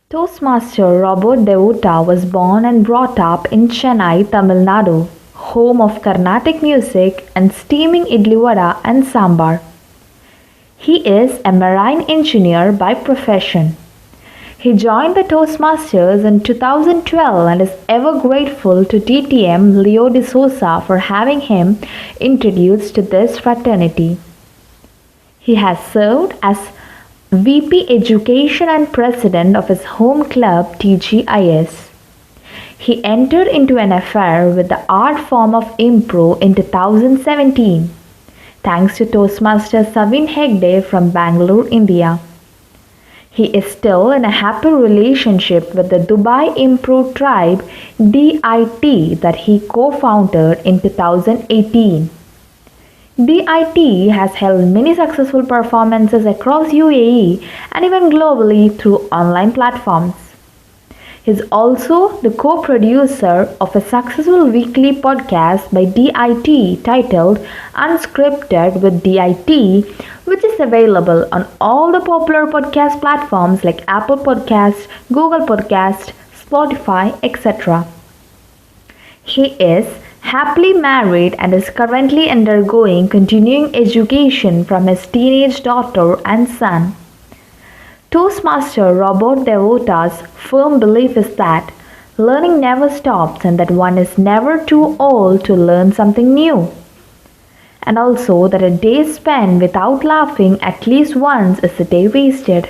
Toastmaster Robert Devotta was born and brought up in Chennai, Tamil Nadu, home of Carnatic music and steaming idli vada and sambar. He is a marine engineer by profession. He joined the Toastmasters in 2012 and is ever grateful to TTM Leo D'Souza for having him introduced to this fraternity. He has served as VP Education and President of his home club TGIS. He entered into an affair with the art form of impro in 2017, thanks to Toastmaster Savin Hegde from Bangalore, India. He is still in a happy relationship with the Dubai Improv tribe DIT that he co-founded in 2018. DIT has held many successful performances across UAE and even globally through online platforms. He is also the co-producer of a successful weekly podcast by DIT titled Unscripted with DIT, which is available on all the popular podcast platforms like Apple Podcasts, Google Podcasts, Spotify, etc. He is happily married and is currently undergoing continuing education from his teenage daughter and son. Toastmaster Robert Devotta's firm belief is that learning never stops and that one is never too old to learn something new. And also that a day spent without laughing at least once is a day wasted.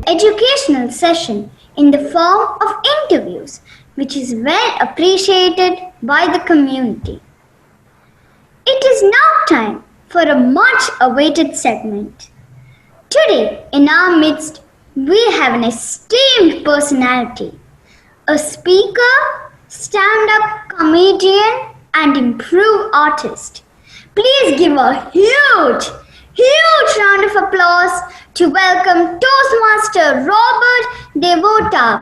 Educational session in the form of interviews, which is well appreciated by the community. It is now time for a much awaited segment. Today, in our midst, we have an esteemed personality, a speaker, stand-up comedian, and improv artist. Please give a huge round of applause to welcome Toastmaster Robert Devotta.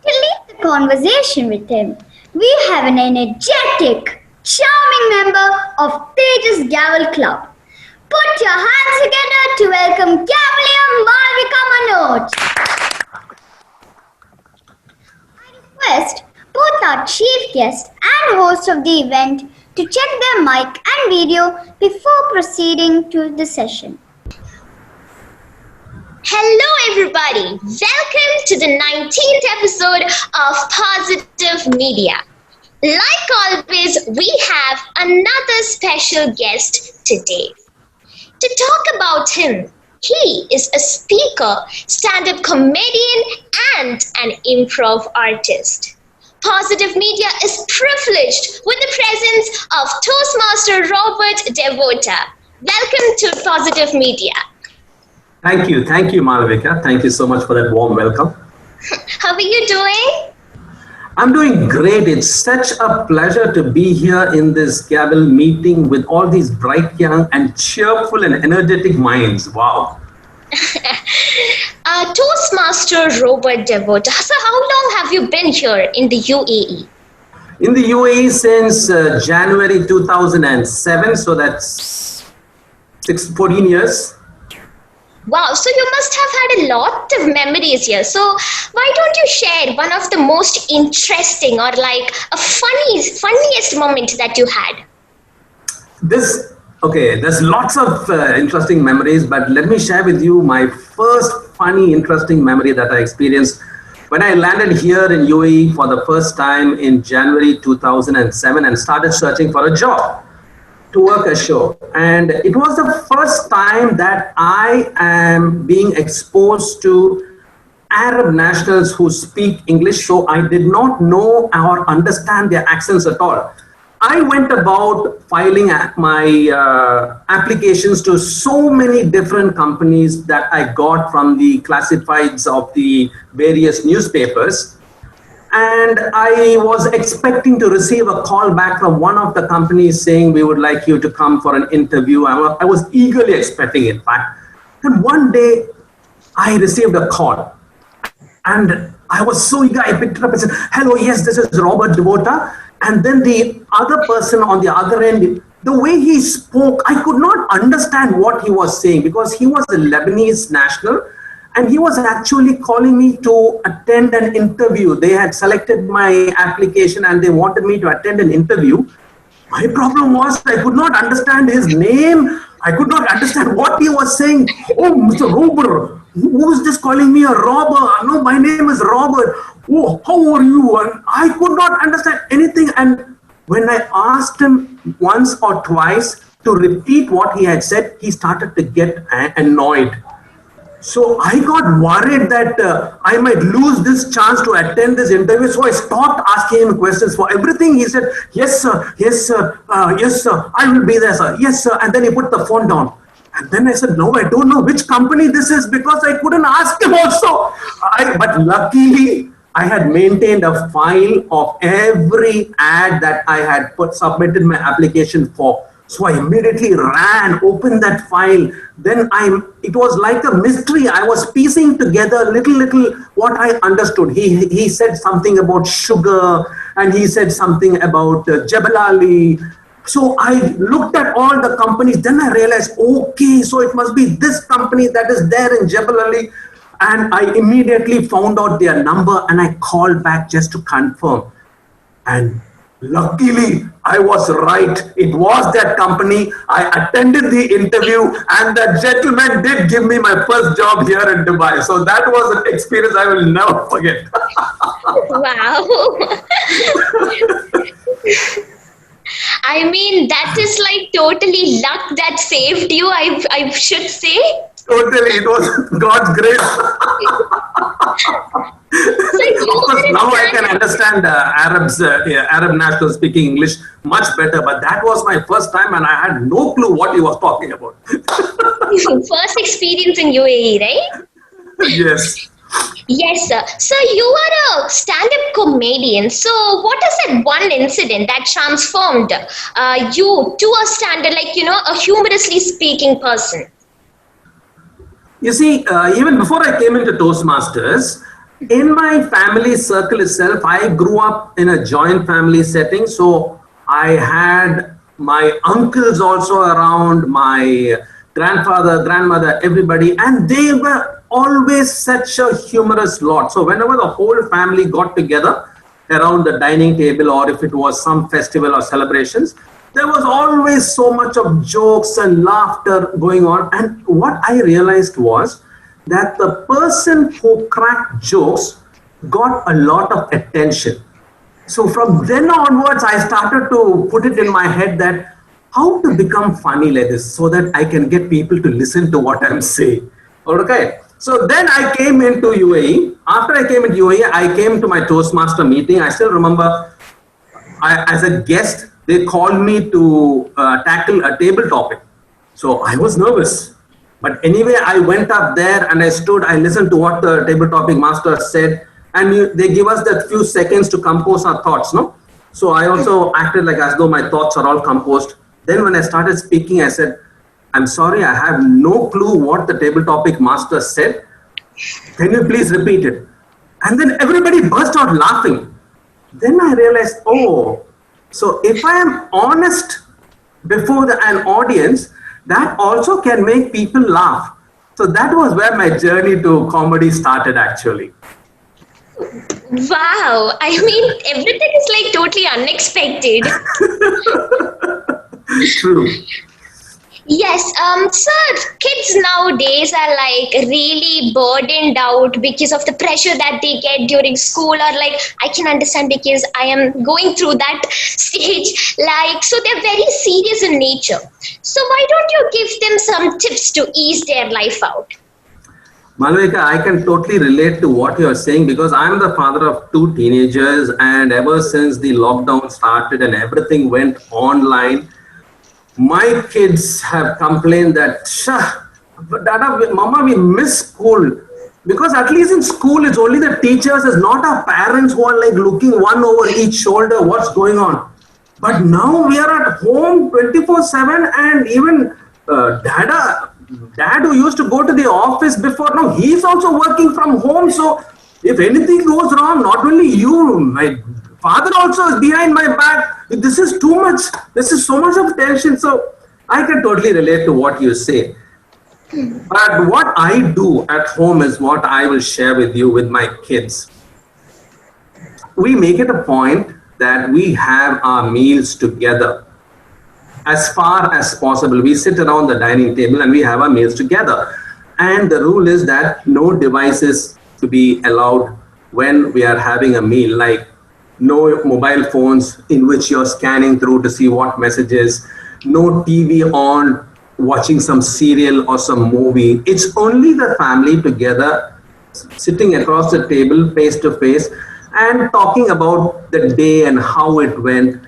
To lead the conversation with him, we have an energetic, charming member of TAEGUS Gavel Club. Put your hands together to welcome Cavalier Malavika Manoj. I request both our chief guest and host of the event to check their mic and video before proceeding to the session. Hello everybody, welcome to the 19th episode of Positive Media. Like always, we have another special guest today. To talk about him, he is a speaker, stand-up comedian and an improv artist. Positive Media is privileged with the presence of Toastmaster Robert Devotta. Welcome to Positive Media. Thank you, Malavika. Thank you so much for that warm welcome. How are you doing? I'm doing great. It's such a pleasure to be here in this Gavel meeting with all these bright, young, and cheerful and energetic minds. Wow. Toastmaster Robert Devotta. So how long have you been here in the UAE? In the UAE since January 2007, so that's 14 years. Wow, so you must have had a lot of memories here. So why don't you share one of the most interesting or like a funniest moment that you had? There's lots of interesting memories, but let me share with you my first funny, interesting memory that I experienced when I landed here in UAE for the first time in January 2007 and started searching for a job to work a show. And it was the first time that I am being exposed to Arab nationals who speak English, so I did not know or understand their accents at all. I went about filing my applications to so many different companies that I got from the classifieds of the various newspapers. And I was expecting to receive a call back from one of the companies saying, we would like you to come for an interview. I was eagerly expecting it. And one day, I received a call. And I was so eager, I picked it up and said, hello, yes, this is Robert Devotta. And then the other person on the other end, the way he spoke, I could not understand what he was saying because he was a Lebanese national and he was actually calling me to attend an interview. They had selected my application and they wanted me to attend an interview. My problem was I could not understand his name. I could not understand what he was saying. Oh, Mr. Robert, who is this calling me a robber? No, my name is Robert. Oh, how are you? And I could not understand anything. And when I asked him once or twice to repeat what he had said, he started to get annoyed. So I got worried that I might lose this chance to attend this interview. So I stopped asking him questions. For everything he said, yes, sir, yes, sir, yes, sir, I will be there, sir, yes, sir. And then he put the phone down. And then I said, no, I don't know which company this is because I couldn't ask him also. But luckily, I had maintained a file of every ad that I had submitted my application for. So I immediately ran, opened that file. Then it was like a mystery. I was piecing together little what I understood. He said something about sugar and he said something about Jebel Ali. So I looked at all the companies. Then I realized, okay, so it must be this company that is there in Jebel Ali. And I immediately found out their number and I called back just to confirm. And luckily, I was right. It was that company. I attended the interview and the gentleman did give me my first job here in Dubai. So that was an experience I will never forget. Wow. I mean, that is like totally luck that saved you, I should say. Totally, it was God's grace. Of course, now I can understand Arab nationals speaking English much better, but that was my first time and I had no clue what he was talking about. First experience in UAE, right? Yes. Yes, sir. So you are a stand-up comedian. So what is that one incident that transformed you to a stand-up, like, a humorously speaking person? You see, even before I came into Toastmasters, in my family circle itself, I grew up in a joint family setting. So I had my uncles also around, my grandfather, grandmother, everybody, and they were always such a humorous lot. So whenever the whole family got together around the dining table, or if it was some festival or celebrations, there was always so much of jokes and laughter going on. And what I realized was that the person who cracked jokes got a lot of attention. So from then onwards, I started to put it in my head that how to become funny like this so that I can get people to listen to what I'm saying. Okay. So then I came into UAE. After I came into UAE, I came to my Toastmaster meeting. I still remember as a guest, they called me to tackle a table topic. So I was nervous. But anyway, I went up there and I stood, I listened to what the table topic master said. And they give us that few seconds to compose our thoughts, no? So I also acted like as though my thoughts are all composed. Then when I started speaking, I said, I'm sorry, I have no clue what the table topic master said. Can you please repeat it? And then everybody burst out laughing. Then I realized, oh, so if I am honest before an audience, that also can make people laugh. So that was where my journey to comedy started actually. Wow. I mean, everything is like totally unexpected. True. Yes, sir, kids nowadays are like really burdened out because of the pressure that they get during school, or like, I can understand because I am going through that stage. Like, so they're very serious in nature. So why don't you give them some tips to ease their life out? Malavika, I can totally relate to what you're saying because I'm the father of two teenagers, and ever since the lockdown started and everything went online, my kids have complained that, Dada, Mama, we miss school. Because at least in school, it's only the teachers, it's not our parents who are like looking one over each shoulder, what's going on. But now we are at home 24/7, and even Dada, dad who used to go to the office before, now he's also working from home. So if anything goes wrong, not only you, my father also is behind my back. This is too much. This is so much of tension. So I can totally relate to what you say. But what I do at home is what I will share with you with my kids. We make it a point that we have our meals together. As far as possible, we sit around the dining table and we have our meals together. And the rule is that no devices to be allowed when we are having a meal, like no mobile phones in which you're scanning through to see what messages, no TV on watching some serial or some movie. It's only the family together sitting across the table face to face and talking about the day and how it went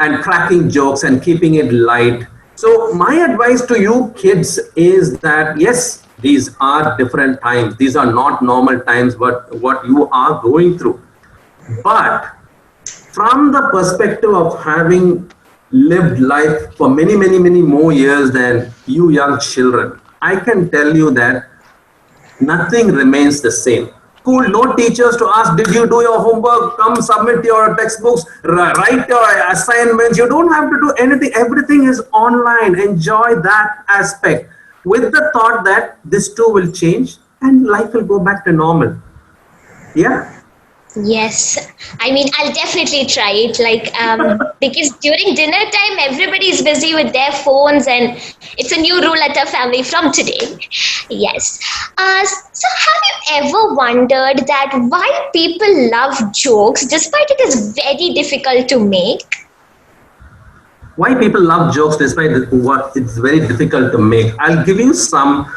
and cracking jokes and keeping it light. So my advice to you kids is that yes, these are different times. These are not normal times, but what you are going through. But from the perspective of having lived life for many, many, many more years than you young children, I can tell you that nothing remains the same. School, no teachers to ask, did you do your homework? Come submit your textbooks, write your assignments. You don't have to do anything. Everything is online. Enjoy that aspect with the thought that this too will change and life will go back to normal. Yeah. Yes, I mean, I'll definitely try it. Because during dinner time, everybody is busy with their phones, and it's a new rule at our family from today. Yes. So, have you ever wondered that why people love jokes despite it is very difficult to make? Why people love jokes despite what it's very difficult to make? I'll give you some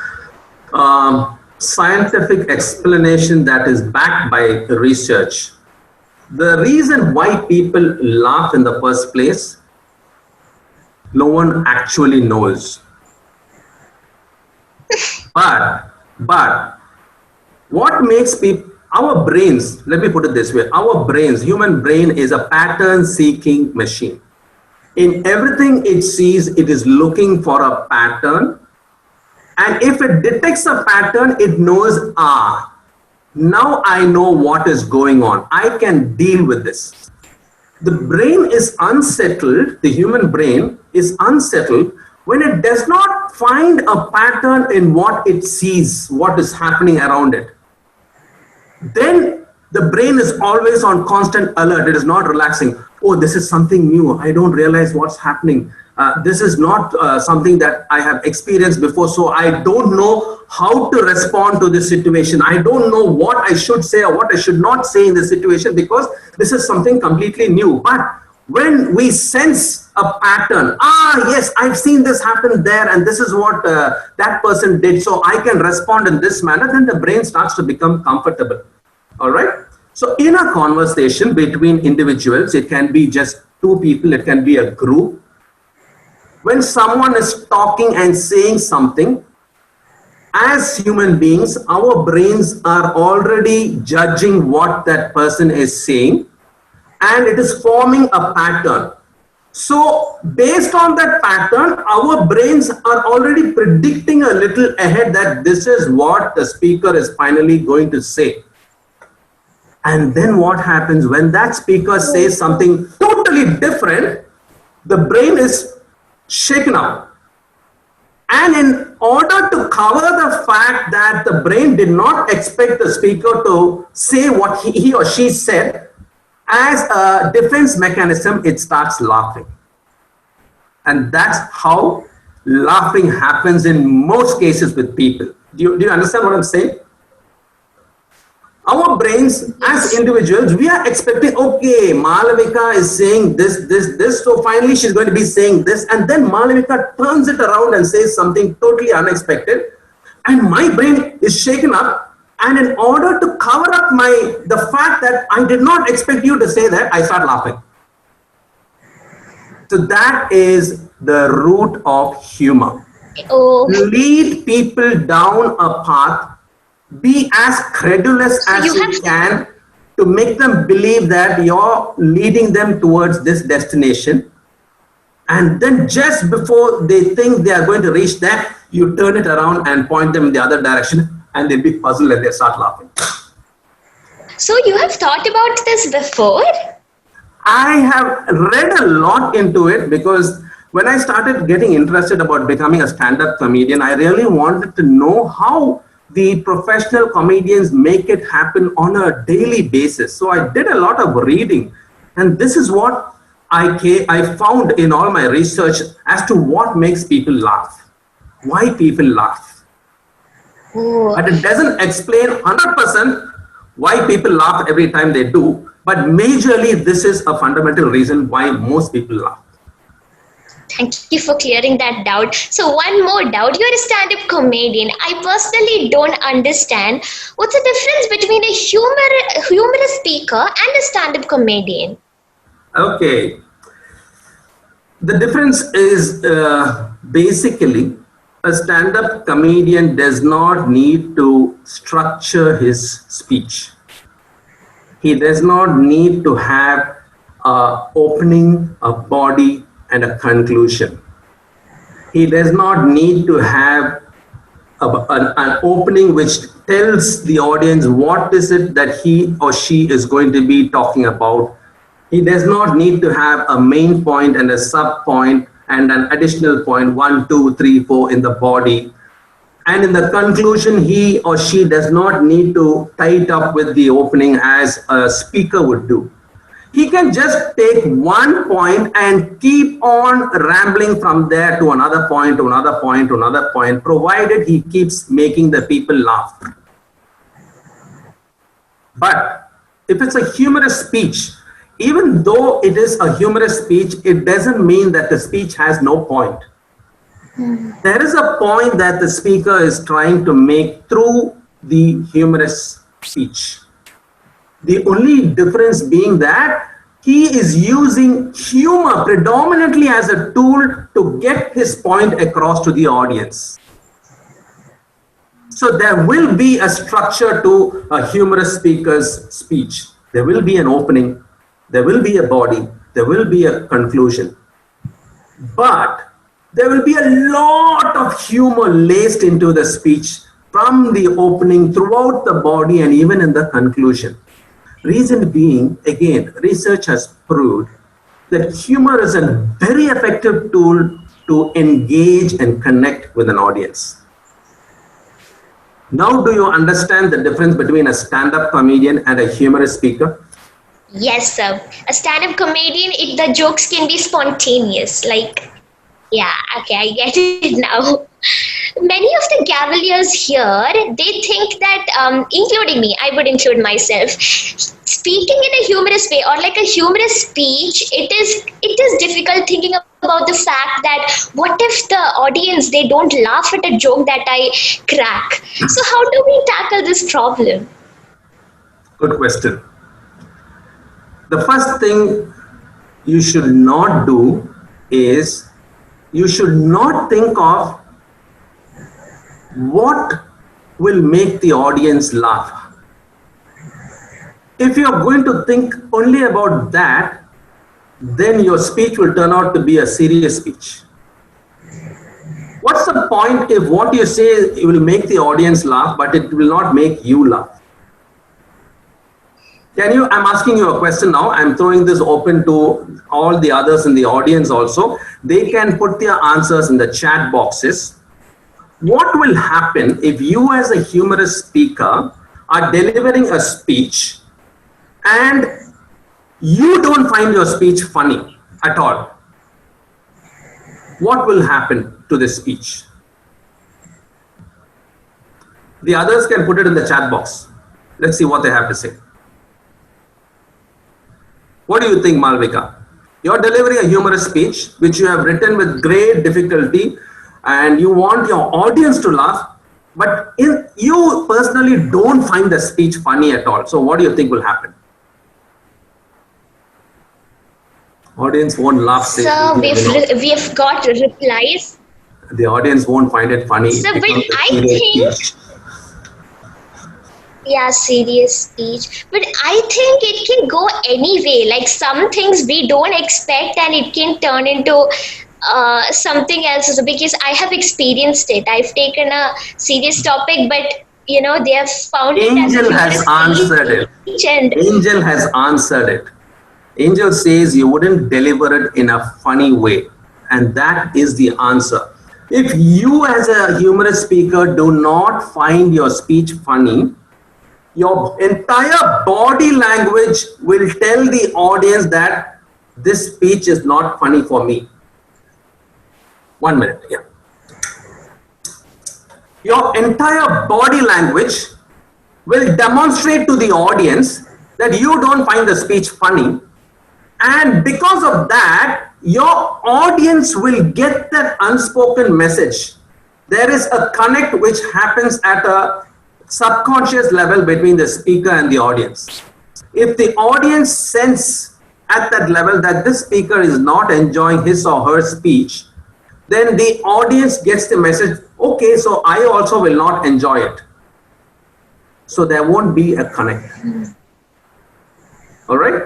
scientific explanation that is backed by research. The reason why people laugh in the first place, no one actually knows. But what makes people, our brains, let me put it this way, our brains, human brain is a pattern seeking machine. In everything it sees, it is looking for a pattern. And if it detects a pattern, it knows, now I know what is going on. I can deal with this. The brain is unsettled, the human brain is unsettled when it does not find a pattern in what it sees, what is happening around it. Then the brain is always on constant alert. It is not relaxing. Oh, this is something new. I don't realize what's happening. This is not something that I have experienced before, so I don't know how to respond to this situation. I don't know what I should say or what I should not say in this situation because this is something completely new. But when we sense a pattern, yes, I've seen this happen there and this is what that person did, so I can respond in this manner, then the brain starts to become comfortable. All right? So in a conversation between individuals, it can be just two people, it can be a group. When someone is talking and saying something, as human beings, our brains are already judging what that person is saying, and it is forming a pattern. So based on that pattern, our brains are already predicting a little ahead that this is what the speaker is finally going to say. And then what happens when that speaker says something totally different, the brain is shaken up. And in order to cover the fact that the brain did not expect the speaker to say what he or she said, as a defense mechanism, it starts laughing. And that's how laughing happens in most cases with people. Do you understand what I'm saying? Our brains as individuals, we are expecting, okay, Malavika is saying this, so finally she's going to be saying this, and then Malavika turns it around and says something totally unexpected, and my brain is shaken up, and in order to cover up the fact that I did not expect you to say that, I start laughing. So that is the root of humor. Lead people down a path. Be as credulous as you can to make them believe that you're leading them towards this destination. And then just before they think they are going to reach that, you turn it around and point them in the other direction, and they'll be puzzled and they start laughing. So you have thought about this before? I have read a lot into it because when I started getting interested about becoming a stand-up comedian, I really wanted to know how the professional comedians make it happen on a daily basis. So I did a lot of reading, and this is what I found in all my research as to what makes people laugh, why people laugh. Oh. But it doesn't explain 100% why people laugh every time they do, but majorly this is a fundamental reason why most people laugh. Thank you for clearing that doubt. So one more doubt. You're a stand-up comedian. I personally don't understand what's the difference between a humorous speaker and a stand-up comedian. Okay. The difference is basically a stand-up comedian does not need to structure his speech. He does not need to have an opening, a body, and a conclusion. He does not need to have an opening which tells the audience what is it that he or she is going to be talking about. He does not need to have a main point and a sub point and an additional point, 1, 2, 3, 4 in the body. And in the conclusion, he or she does not need to tie it up with the opening as a speaker would do. He can just take one point and keep on rambling from there to another point, to another point, to another point, provided he keeps making the people laugh. But if it's a humorous speech, even though it is a humorous speech, it doesn't mean that the speech has no point. There is a point that the speaker is trying to make through the humorous speech. The only difference being that he is using humor predominantly as a tool to get his point across to the audience. So there will be a structure to a humorous speaker's speech. There will be an opening, there will be a body, there will be a conclusion. But there will be a lot of humor laced into the speech from the opening throughout the body and even in the conclusion. Reason being, again, research has proved that humor is a very effective tool to engage and connect with an audience. Now, do you understand the difference between a stand-up comedian and a humorous speaker? Yes, sir. A stand-up comedian, the jokes can be spontaneous. Yeah, okay, I get it now. Many of the Gavaliers here, they think that, including me, I would include myself, speaking in a humorous way or like a humorous speech, it is difficult thinking about the fact that what if the audience, they don't laugh at a joke that I crack? So how do we tackle this problem? Good question. The first thing you should not do is you should not think of what will make the audience laugh. If you're going to think only about that, then your speech will turn out to be a serious speech. What's the point if what you say will make the audience laugh, but it will not make you laugh? I'm asking you a question now. I'm throwing this open to all the others in the audience also. They can put their answers in the chat boxes. What will happen if you as a humorous speaker are delivering a speech and you don't find your speech funny at all? What will happen to this speech? The others can put it in the chat box. Let's see what they have to say. What do you think, Malavika? You're delivering a humorous speech, which you have written with great difficulty, and you want your audience to laugh, but you personally don't find the speech funny at all. So what do you think will happen? Audience won't laugh. So we've got replies. The audience won't find it funny. So, but I think... Yeah, serious speech. But I think it can go anyway. Like some things we don't expect and it can turn into something else also, because I have experienced it. I've taken a serious topic, but they have found it as a Angel has humorous answered it. speech, and Angel has answered it. Angel says you wouldn't deliver it in a funny way. And that is the answer. If you, as a humorous speaker, do not find your speech funny, your entire body language will tell the audience that this speech is not funny for me. 1 minute, yeah. Your entire body language will demonstrate to the audience that you don't find the speech funny. And because of that, your audience will get that unspoken message. There is a connect which happens at a subconscious level between the speaker and the audience. If the audience sense at that level that this speaker is not enjoying his or her speech, then the audience gets the message, okay, so I also will not enjoy it. So there won't be a connect. All right?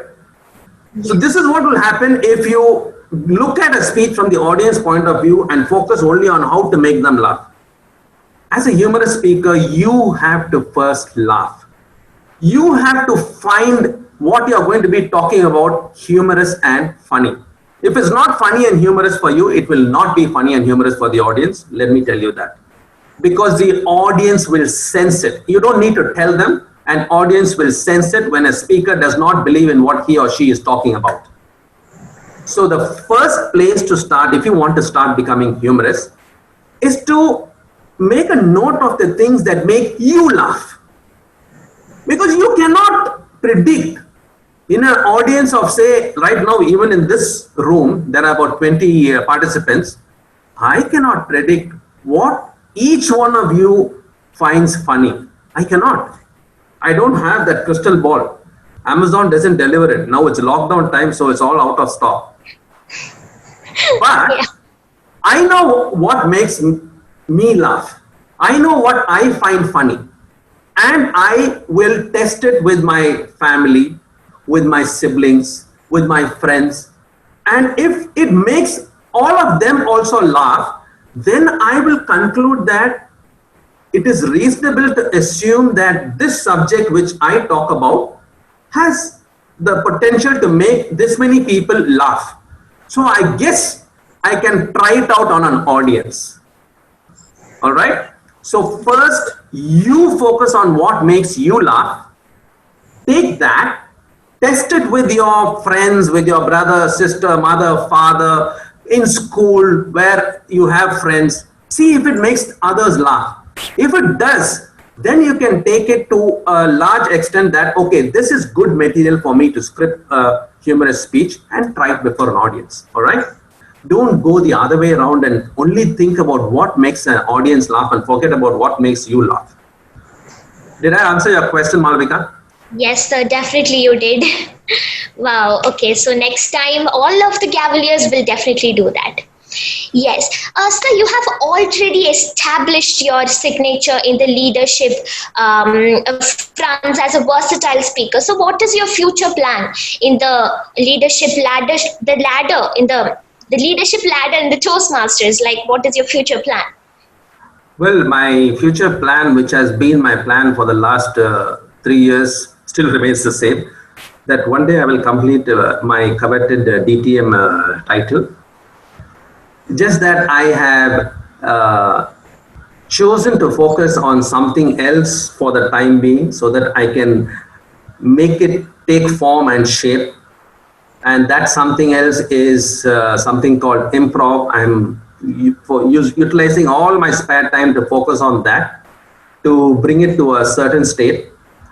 So this is what will happen if you look at a speech from the audience point of view and focus only on how to make them laugh. As a humorous speaker, you have to first laugh. You have to find what you're going to be talking about humorous and funny. If it's not funny and humorous for you, it will not be funny and humorous for the audience. Let me tell you that. Because the audience will sense it. You don't need to tell them. An audience will sense it when a speaker does not believe in what he or she is talking about. So the first place to start, if you want to start becoming humorous, is to make a note of the things that make you laugh. Because you cannot predict in an audience of, say, right now, even in this room, there are about 20 participants. I cannot predict what each one of you finds funny. I cannot. I don't have that crystal ball. Amazon doesn't deliver it. Now it's lockdown time, so it's all out of stock. But yeah. I know what makes me laugh. I know what I find funny. And I will test it with my family, with my siblings, with my friends. And if it makes all of them also laugh, then I will conclude that it is reasonable to assume that this subject which I talk about has the potential to make this many people laugh. So I guess I can try it out on an audience. All right. So first, you focus on what makes you laugh. Take that, test it with your friends, with your brother, sister, mother, father, in school where you have friends. See if it makes others laugh. If it does, then you can take it to a large extent that, okay, this is good material for me to script a humorous speech and try it before an audience. All right. Don't go the other way around and only think about what makes an audience laugh and forget about what makes you laugh. Did I answer your question, Malavika? Yes, sir, definitely you did. Wow. Okay, so next time all of the Cavaliers will definitely do that. Yes. Sir, you have already established your signature in the leadership fronts as a versatile speaker. So what is your future plan in the leadership ladder, the leadership ladder in the Toastmasters? Like, what is your future plan? Well, my future plan, which has been my plan for the last 3 years, still remains the same. That one day I will complete my coveted DTM title. Just that I have chosen to focus on something else for the time being so that I can make it take form and shape. And that something else is something called improv. I'm utilizing all my spare time to focus on that, to bring it to a certain state.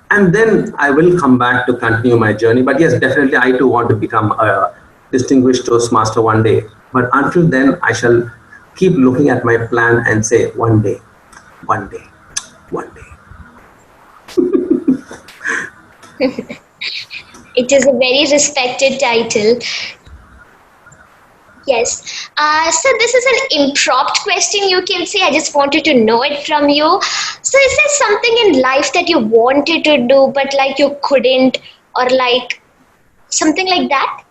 And then I will come back to continue my journey. But yes, definitely I too want to become a distinguished Toastmaster one day. But until then, I shall keep looking at my plan and say, one day, one day, one day. It is a very respected title. Yes. So this is an impromptu question, you can say. I just wanted to know it from you. So is there something in life that you wanted to do, but like you couldn't, or like something like that?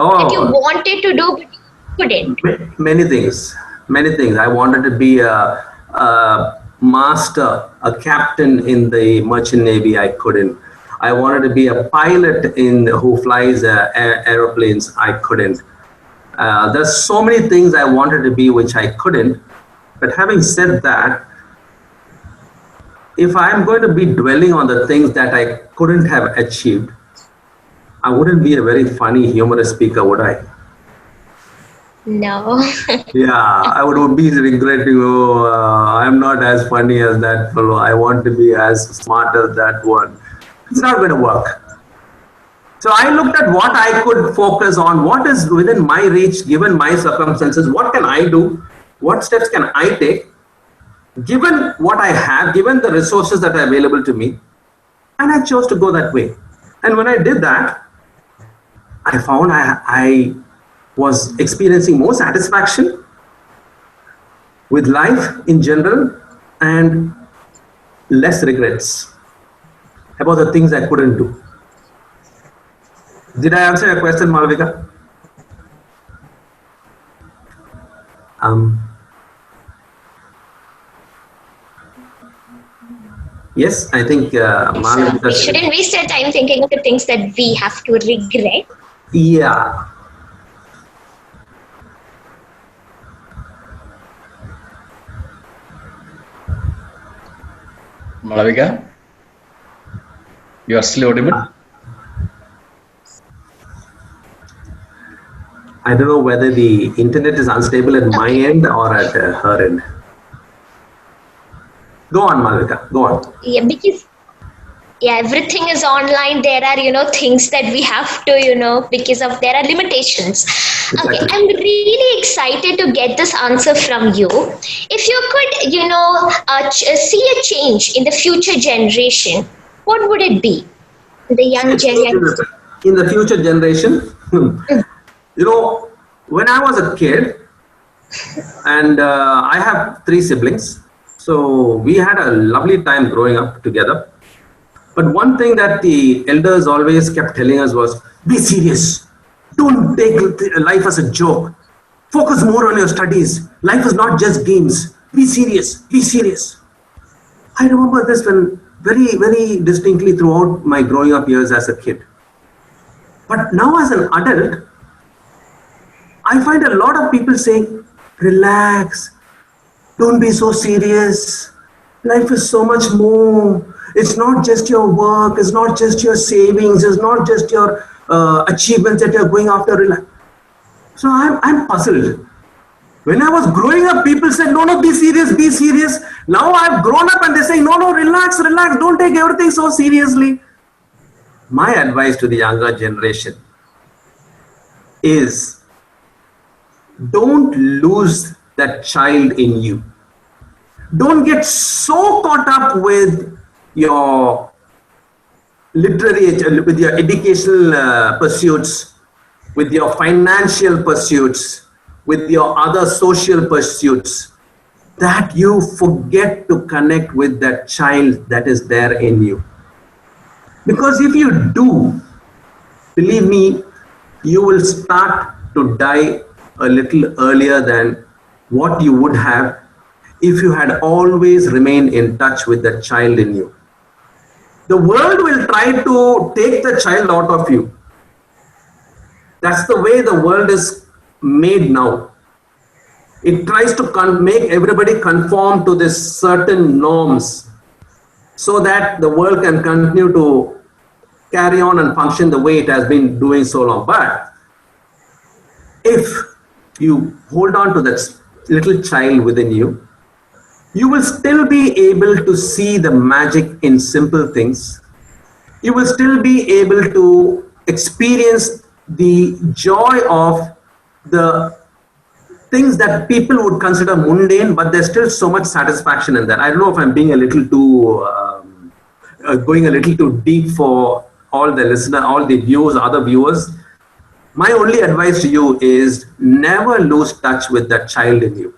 Oh. That you wanted to do, but couldn't? Many things. Many things. I wanted to be a master, a captain in the merchant navy. I couldn't. I wanted to be a pilot in who flies aeroplanes. I couldn't. There's so many things I wanted to be which I couldn't. But having said that, if I'm going to be dwelling on the things that I couldn't have achieved, I wouldn't be a very funny, humorous speaker, would I? No. Yeah, I would be regretting, I'm not as funny as that fellow. I want to be as smart as that one. It's not going to work. So I looked at what I could focus on, what is within my reach, given my circumstances, what can I do, what steps can I take, given what I have, given the resources that are available to me, and I chose to go that way. And when I did that, I found I was experiencing more satisfaction with life in general and less regrets about the things I couldn't do. Did I answer your question, Malavika? Yes, I think Malavika. We shouldn't waste our time thinking of the things that we have to regret. Yeah. Malavika, you are still audible? I don't know whether the internet is unstable at my end or at her end. Go on, Malavika. Go on. Yeah, because everything is online. There are things that we have to because of there are limitations. Exactly. Okay, I'm really excited to get this answer from you. If you could see a change in the future generation, what would it be? The young generation. In the future generation, when I was a kid, and I have 3 siblings, so we had a lovely time growing up together. But one thing that the elders always kept telling us was, be serious. Don't take life as a joke. Focus more on your studies. Life is not just games. Be serious. Be serious. I remember this one very, very distinctly throughout my growing up years as a kid. But now as an adult, I find a lot of people saying, relax. Don't be so serious. Life is so much more. It's not just your work. It's not just your savings. It's not just your achievements that you're going after. So I'm puzzled. When I was growing up, people said, no, be serious, be serious. Now I've grown up and they say, no, relax, relax. Don't take everything so seriously. My advice to the younger generation is don't lose that child in you. Don't get so caught up with your literary, with your educational pursuits, with your financial pursuits, with your other social pursuits, that you forget to connect with that child that is there in you. Because if you do, believe me, you will start to die a little earlier than what you would have if you had always remained in touch with that child in you. The world will try to take the child out of you. That's the way the world is made now. It tries to make everybody conform to this certain norms so that the world can continue to carry on and function the way it has been doing so long. But if you hold on to that little child within you, you will still be able to see the magic in simple things. You will still be able to experience the joy of the things that people would consider mundane, but there's still so much satisfaction in that. I don't know if I'm being a little too, going a little too deep for all the listeners, all the viewers, other viewers. My only advice to you is never lose touch with that child in you.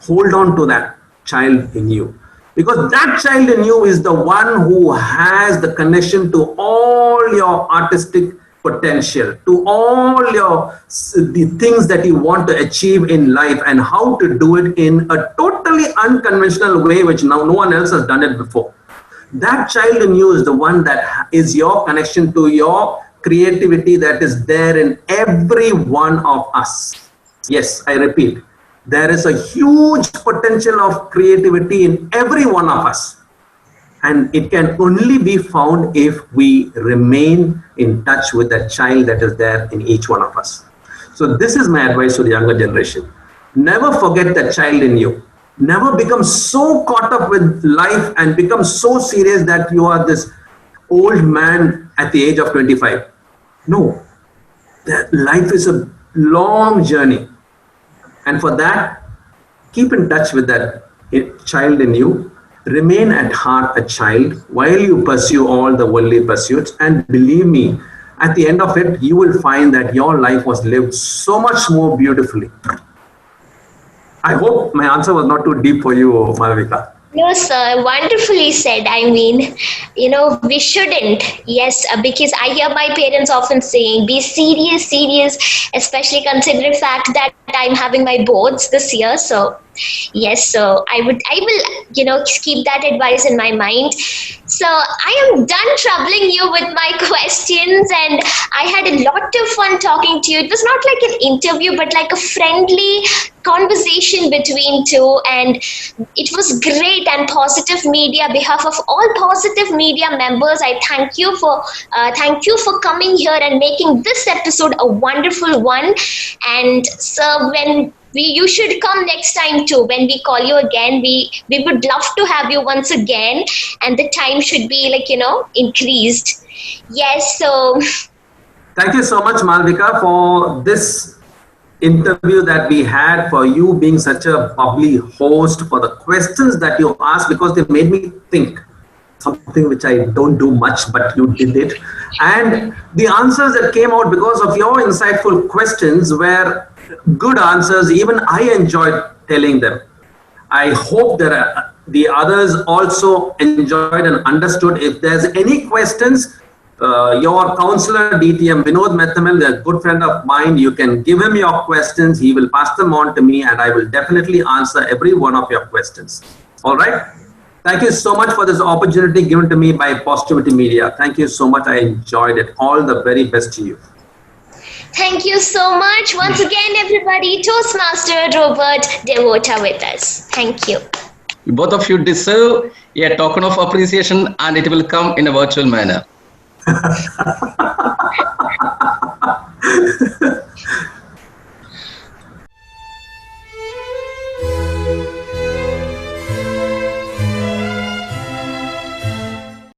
Hold on to that child in you, because that child in you is the one who has the connection to all your artistic potential, to all the things that you want to achieve in life, and how to do it in a totally unconventional way, which now no one else has done it before. That child in you is the one that is your connection to your creativity that is there in every one of us. Yes, I repeat, there is a huge potential of creativity in every one of us. And it can only be found if we remain in touch with that child that is there in each one of us. So this is my advice to the younger generation. Never forget that child in you. Never become so caught up with life and become so serious that you are this old man at the age of 25. No, that life is a long journey. And for that, keep in touch with that child in you. Remain at heart a child while you pursue all the worldly pursuits. And believe me, at the end of it, you will find that your life was lived so much more beautifully. I hope my answer was not too deep for you, Malavika. No, sir, wonderfully said. I mean, we shouldn't. Yes, because I hear my parents often saying, be serious, serious, especially considering the fact that I'm having my boards this year. So, yes, so I will, keep that advice in my mind. So I am done troubling you with my questions, and I had a lot of fun talking to you. It was not like an interview, but like a friendly conversation between two, and it was great. And Positive Media, behalf of all Positive Media members, I thank you for coming here and making this episode a wonderful one. And so you should come next time too. When we call you again, we would love to have you once again, and the time should be increased. Yes, so Thank you so much, Malavika, for this interview that we had, for you being such a bubbly host, for the questions that you asked, because they made me think, something which I don't do much, but you did it. And the answers that came out because of your insightful questions were good answers. Even I enjoyed telling them. I hope that the others also enjoyed and understood. If there's any questions, your counselor DTM Vinod Methamel, a good friend of mine, you can give him your questions. He will pass them on to me, and I will definitely answer every one of your questions. All right. Thank you so much for this opportunity given to me by Positivity Media. Thank you so much. I enjoyed it. All the very best to you. thank you so much. Once again, everybody, Toastmaster Robert Devotta with us. Thank you. Both of you deserve a token of appreciation, and it will come in a virtual manner.